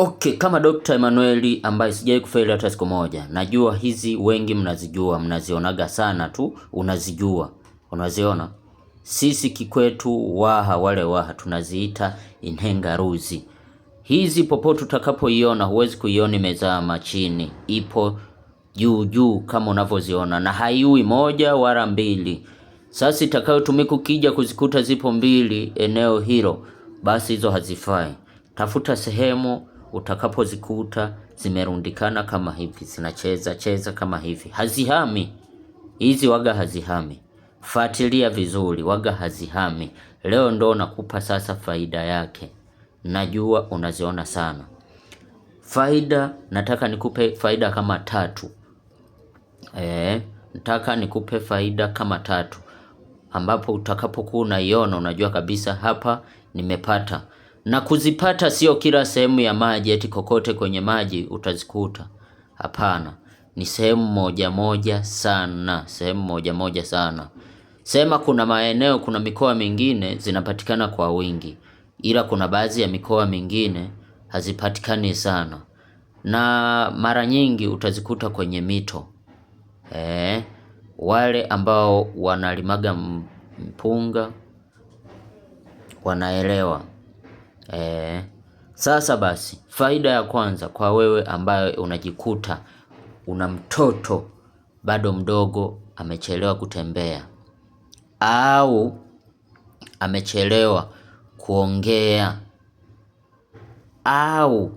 Okay, kama Dr. Emmanuel ambaye sijai kufeli hata siku moja. Najua hizi wengi mnazijua, mnazionaga sana tu, unazijua. Unaziona? Sisi kikwetu waha, wale waha tunaziita inhengaruzi. Hizi popote utakapoiona, huwezi kuiona imezama chini. Ipo juu juu kama unavyoziona, na haiui moja wala mbili. Sasa itakayotumika ukija kuzikuta zipo mbili eneo hilo, basi hizo hazifai. Tafuta sehemu utakapozikuta zimerundikana kama hivi, zinacheza cheza kama hivi, hazihami. Hizi waga hazihami. Fuatilia vizuri, waga hazihami. Leo ndo nakupa sasa faida yake. Najua unaziona sana. Faida, nataka nikupe faida kama 3. Nataka nikupe faida kama 3. Ambapo utakapokuwa unaiona unajua kabisa hapa nimepata. Na kuzipata sio kila sehemu ya maji, eti kokote kwenye maji utazikuta. Hapana, ni sehemu moja moja sana, sehemu moja moja sana. Sema kuna maeneo, kuna mikoa mingine zinapatikana kwa wingi, ila kuna baadhi ya mikoa mingine hazipatikani sana. Na mara nyingi utazikuta kwenye mito. Wale ambao wanalimaga mpunga wanaelewa. Sasa basi, faida ya kwanza kwa wewe ambaye unajikuta una mtoto bado mdogo amechelewa kutembea au amechelewa kuongea au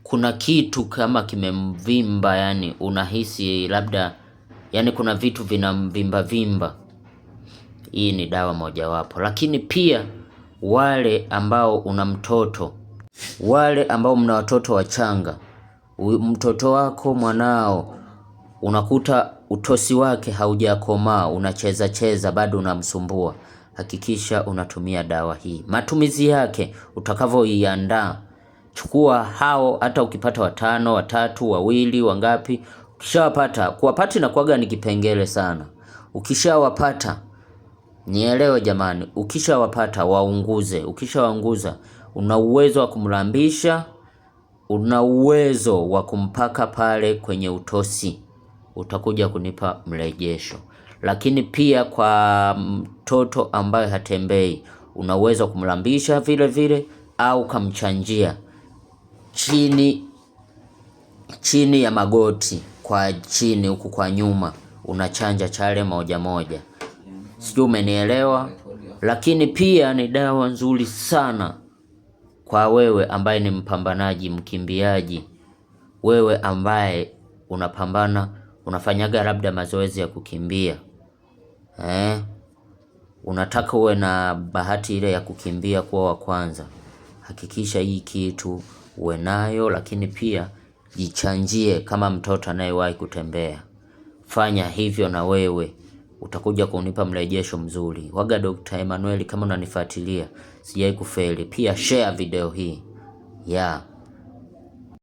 kuna kitu kama kimemvimba, yani unahisi labda, yani kuna vitu vinamvimba vimba, hii ni dawa moja wapo. Lakini pia wale ambao una mtoto, wale ambao mna watoto wachanga, mtoto wako mwanao unakuta utosi wake haujakomaa, unacheza cheza bado unamsumbua, hakikisha unatumia dawa hii. Matumizi yake utakavyoiandaa, chukua hao, hata ukipata 5, 3, 2, wangapi, ukishawapata, kuwapata na kuaga ni kipengele sana. Ukishawapata, nielewe jamani, ukishawapata waunguze. Ukishawaunguza, una uwezo wa kumlambisha, una uwezo wa kumpaka pale kwenye utosi, utakuja kunipa mrejesho. Lakini pia kwa mtoto ambaye hatembei, una uwezo wa kumlambisha vile vile au kamchanjia chini ya magoti, kwa chini huku kwa nyuma, unachanja chale moja moja. Sijui umenielewa? Lakini pia ni dawa nzuri sana kwa wewe ambaye ni mpambanaji, mkimbiaji. Wewe ambaye unapambana, unafanyaga labda mazoezi ya kukimbia. Unataka uwe na bahati ile ya kukimbia kuwa wa kwanza. Hakikisha hii kitu uwe nayo, lakini pia jichanjie kama mtoto anayewahi kutembea. Fanya hivyo na wewe utakuja kunipa mrejesho mzuri. Waga Dr. Emmanuel, kama unanifuatilia, sijai kufeli. Pia share video hii.